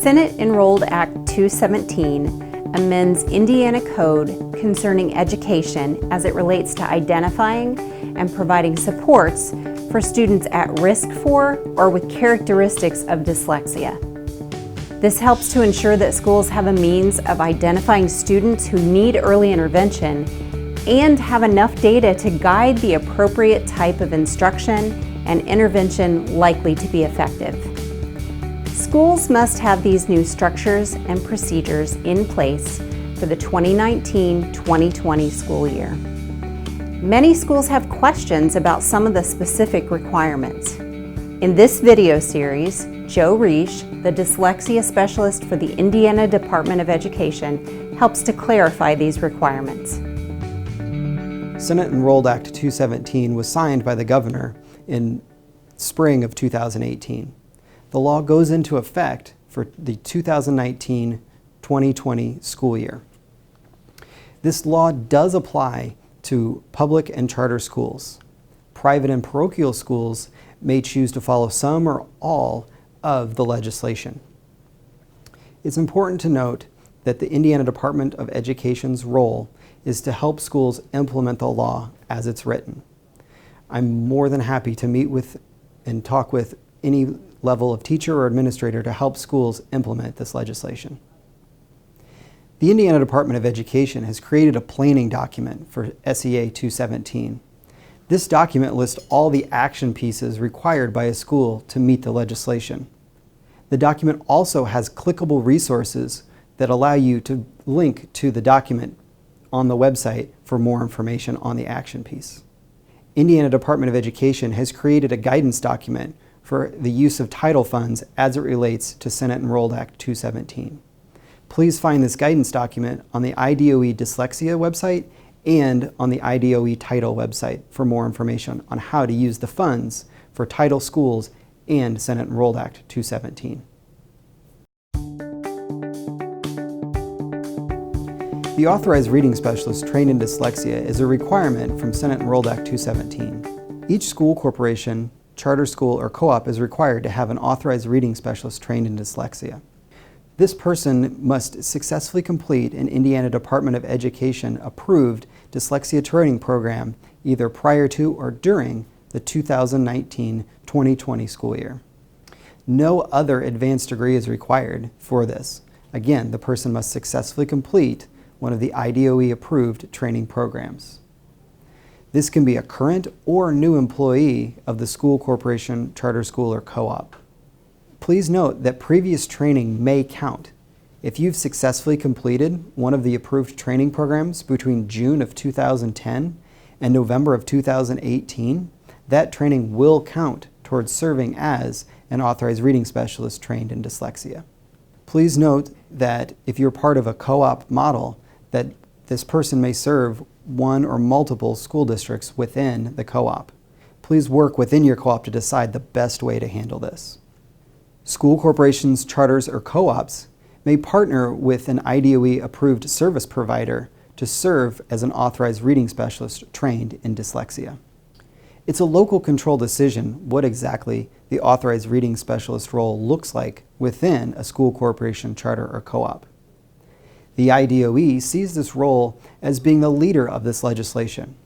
Senate Enrolled Act 217 amends Indiana Code concerning education as it relates to identifying and providing supports for students at risk for or with characteristics of dyslexia. This helps to ensure that schools have a means of identifying students who need early intervention and have enough data to guide the appropriate type of instruction and intervention likely to be effective. Schools must have these new structures and procedures in place for the 2019-2020 school year. Many schools have questions about some of the specific requirements. In this video series, Joe Reish, the dyslexia specialist for the Indiana Department of Education, helps to clarify these requirements. Senate Enrolled Act 217 was signed by the governor in spring of 2018. The law goes into effect for the 2019-2020 school year. This law does apply to public and charter schools. Private and parochial schools may choose to follow some or all of the legislation. It's important to note that the Indiana Department of Education's role is to help schools implement the law as it's written. I'm more than happy to meet with and talk with any level of teacher or administrator to help schools implement this legislation. The Indiana Department of Education has created a planning document for SEA 217. This document lists all the action pieces required by a school to meet the legislation. The document also has clickable resources that allow you to link to the document on the website for more information on the action piece. Indiana Department of Education has created a guidance document for the use of title funds as it relates to Senate Enrolled Act 217. Please find this guidance document on the IDOE Dyslexia website and on the IDOE Title website for more information on how to use the funds for title schools and Senate Enrolled Act 217. The Authorized Reading Specialist trained in dyslexia is a requirement from Senate Enrolled Act 217. Each school, corporation, charter school, or co-op is required to have an Authorized Reading Specialist trained in dyslexia. This person must successfully complete an Indiana Department of Education approved dyslexia training program either prior to or during the 2019-2020 school year. No other advanced degree is required for this. Again, the person must successfully complete one of the IDOE approved training programs. This can be a current or new employee of the school, corporation, charter school, or co-op. Please note that previous training may count. If you've successfully completed one of the approved training programs between June of 2010 and November of 2018, that training will count towards serving as an Authorized Reading Specialist trained in dyslexia. Please note that if you're part of a co-op model, that this person may serve one or multiple school districts within the co-op. Please work within your co-op to decide the best way to handle this. School corporations, charters, or co-ops may partner with an IDOE-approved service provider to serve as an Authorized Reading Specialist trained in dyslexia. It's a local control decision what exactly the Authorized Reading Specialist role looks like within a school, corporation, charter, or co-op. The IDOE sees this role as being the leader of this legislation.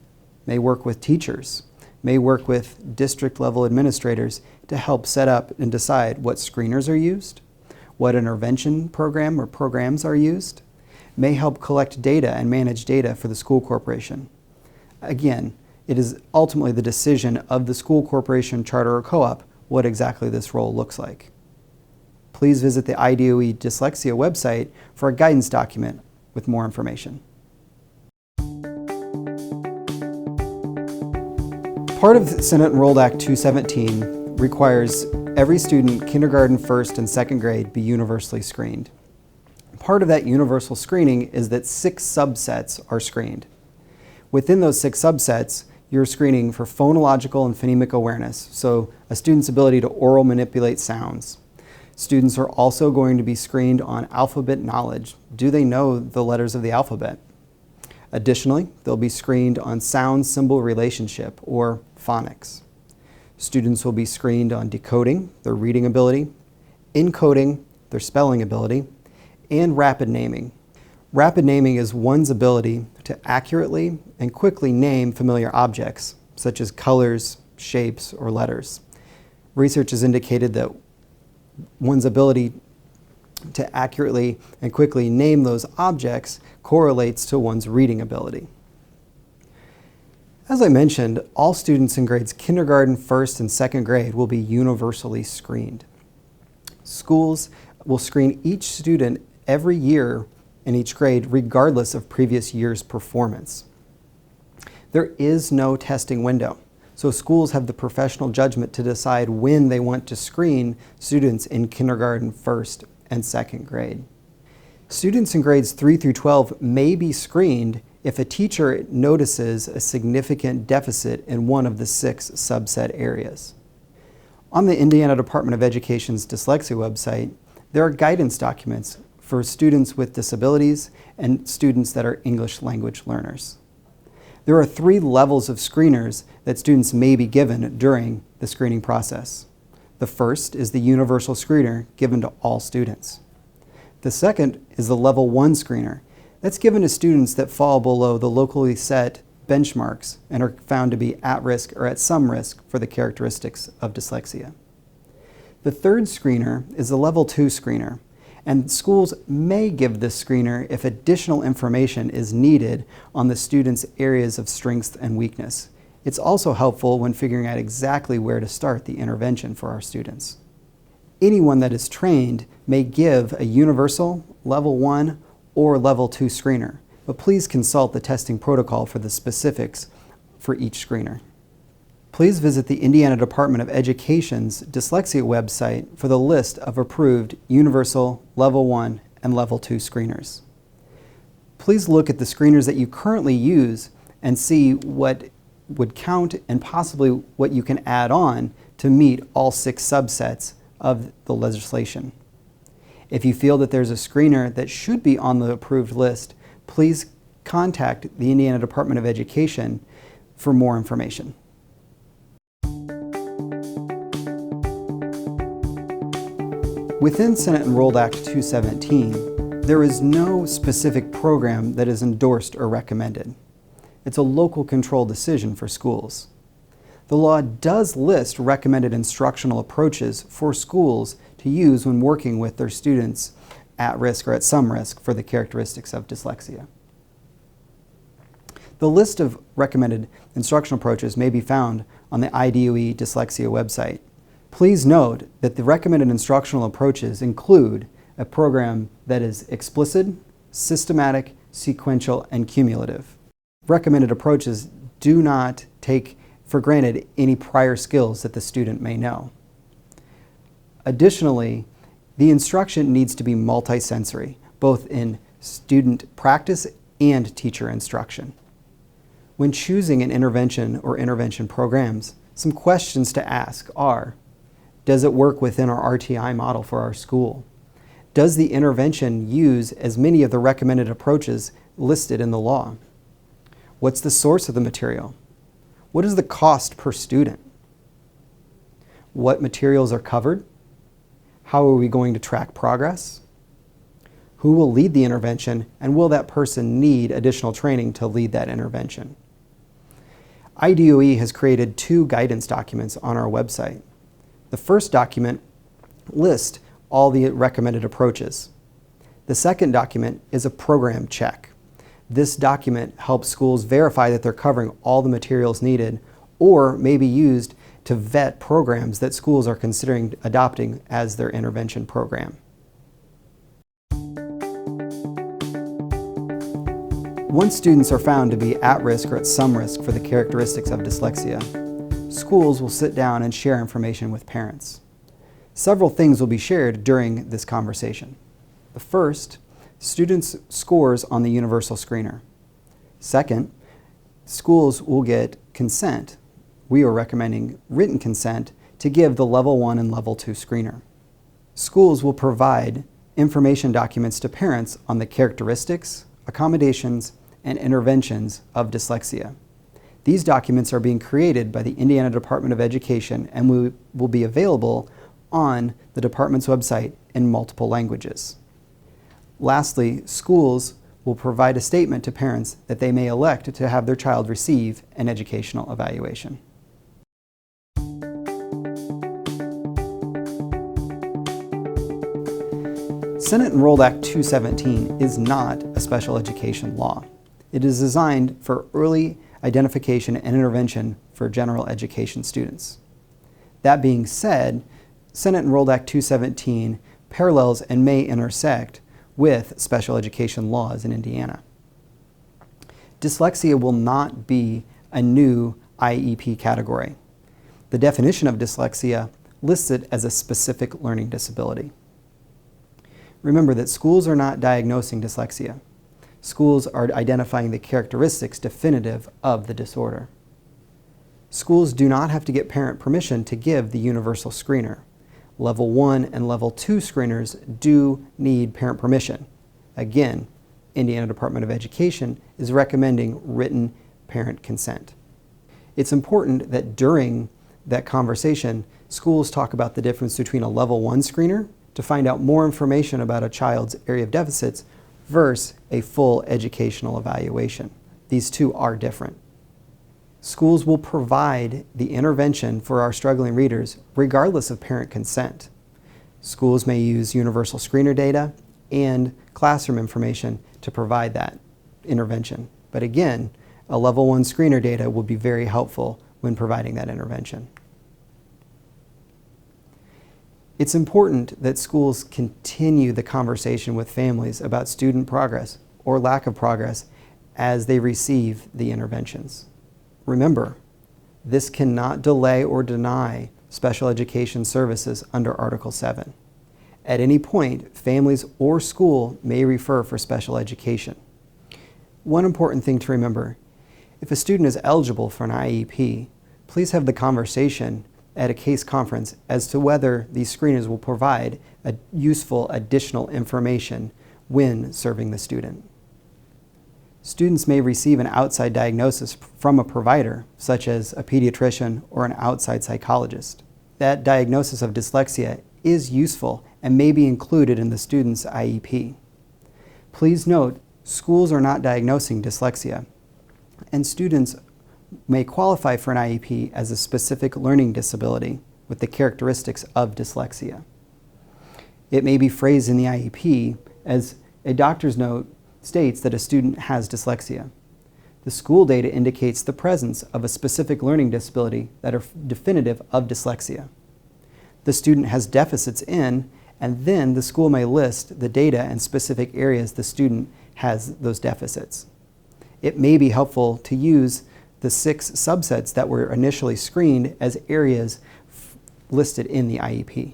May work with teachers, may work with district-level administrators to help set up and decide what screeners are used, what intervention program or programs are used, may help collect data and manage data for the school corporation. Again, it is ultimately the decision of the school, corporation, charter, or co-op what exactly this role looks like. Please visit the IDOE Dyslexia website for a guidance document with more information. Part of Senate Enrolled Act 217 requires every student, kindergarten, first, and second grade, be universally screened. Part of that universal screening is that 6 subsets are screened. Within those 6 subsets, you're screening for phonological and phonemic awareness, so a student's ability to oral manipulate sounds. Students are also going to be screened on alphabet knowledge. Do they know the letters of the alphabet? Additionally, they'll be screened on sound-symbol relationship, or phonics. Students will be screened on decoding, their reading ability, encoding, their spelling ability, and rapid naming. Rapid naming is one's ability to accurately and quickly name familiar objects, such as colors, shapes, or letters. Research has indicated that one's ability to accurately and quickly name those objects correlates to one's reading ability. As I mentioned, all students in grades kindergarten, first, and second grade will be universally screened. Schools will screen each student every year in each grade, regardless of previous year's performance. There is no testing window, so schools have the professional judgment to decide when they want to screen students in kindergarten, first, and second grade. Students in grades 3 through 12 may be screened if a teacher notices a significant deficit in one of the 6 subset areas. On the Indiana Department of Education's Dyslexia website, there are guidance documents for students with disabilities and students that are English language learners. There are 3 levels of screeners that students may be given during the screening process. The first is the universal screener given to all students. The second is the level 1 screener. That's given to students that fall below the locally set benchmarks and are found to be at risk or at some risk for the characteristics of dyslexia. The third screener is the level 2 screener, and schools may give this screener if additional information is needed on the student's areas of strength and weakness. It's also helpful when figuring out exactly where to start the intervention for our students. Anyone that is trained may give a universal, level 1, or level 2 screener, but please consult the testing protocol for the specifics for each screener. Please visit the Indiana Department of Education's Dyslexia website for the list of approved universal, level 1, and level 2 screeners. Please look at the screeners that you currently use and see what would count and possibly what you can add on to meet all 6 subsets of the legislation. If you feel that there's a screener that should be on the approved list, please contact the Indiana Department of Education for more information. Within Senate Enrolled Act 217, there is no specific program that is endorsed or recommended. It's a local control decision for schools. The law does list recommended instructional approaches for schools to use when working with their students at risk or at some risk for the characteristics of dyslexia. The list of recommended instructional approaches may be found on the IDOE Dyslexia website. Please note that the recommended instructional approaches include a program that is explicit, systematic, sequential, and cumulative. Recommended approaches do not take for granted any prior skills that the student may know. Additionally, the instruction needs to be multisensory, both in student practice and teacher instruction. When choosing an intervention or intervention programs, some questions to ask are, does it work within our RTI model for our school? Does the intervention use as many of the recommended approaches listed in the law? What's the source of the material? What is the cost per student? What materials are covered? How are we going to track progress? Who will lead the intervention, and will that person need additional training to lead that intervention? IDOE has created 2 guidance documents on our website. The first document lists all the recommended approaches. The second document is a program check. This document helps schools verify that they're covering all the materials needed, or may be used to vet programs that schools are considering adopting as their intervention program. Once students are found to be at risk or at some risk for the characteristics of dyslexia, schools will sit down and share information with parents. Several things will be shared during this conversation. The first, students' scores on the universal screener. Second, schools will get consent. We are recommending written consent to give the level 1 and level 2 screener. Schools will provide information documents to parents on the characteristics, accommodations, and interventions of dyslexia. These documents are being created by the Indiana Department of Education and will be available on the department's website in multiple languages. Lastly, schools will provide a statement to parents that they may elect to have their child receive an educational evaluation. Senate Enrolled Act 217 is not a special education law. It is designed for early identification and intervention for general education students. That being said, Senate Enrolled Act 217 parallels and may intersect with special education laws in Indiana. Dyslexia will not be a new IEP category. The definition of dyslexia lists it as a specific learning disability. Remember that schools are not diagnosing dyslexia. Schools are identifying the characteristics definitive of the disorder. Schools do not have to get parent permission to give the universal screener. Level 1 and Level 2 screeners do need parent permission. Again, Indiana Department of Education is recommending written parent consent. It's important that during that conversation, schools talk about the difference between a Level 1 screener to find out more information about a child's area of deficits versus a full educational evaluation. These two are different. Schools will provide the intervention for our struggling readers regardless of parent consent. Schools may use universal screener data and classroom information to provide that intervention. But again, a Level 1 screener data will be very helpful when providing that intervention. It's important that schools continue the conversation with families about student progress or lack of progress as they receive the interventions. Remember, this cannot delay or deny special education services under Article 7. At any point, families or school may refer for special education. One important thing to remember, if a student is eligible for an IEP, please have the conversation at a case conference as to whether these screeners will provide a useful additional information when serving the student. Students may receive an outside diagnosis from a provider, such as a pediatrician or an outside psychologist. That diagnosis of dyslexia is useful and may be included in the student's IEP. Please note, schools are not diagnosing dyslexia, and students may qualify for an IEP as a specific learning disability with the characteristics of dyslexia. It may be phrased in the IEP as a doctor's note states that a student has dyslexia. The school data indicates the presence of a specific learning disability that are definitive of dyslexia. The student has deficits in, and then the school may list the data and specific areas the student has those deficits. It may be helpful to use the 6 subsets that were initially screened as areas listed in the IEP.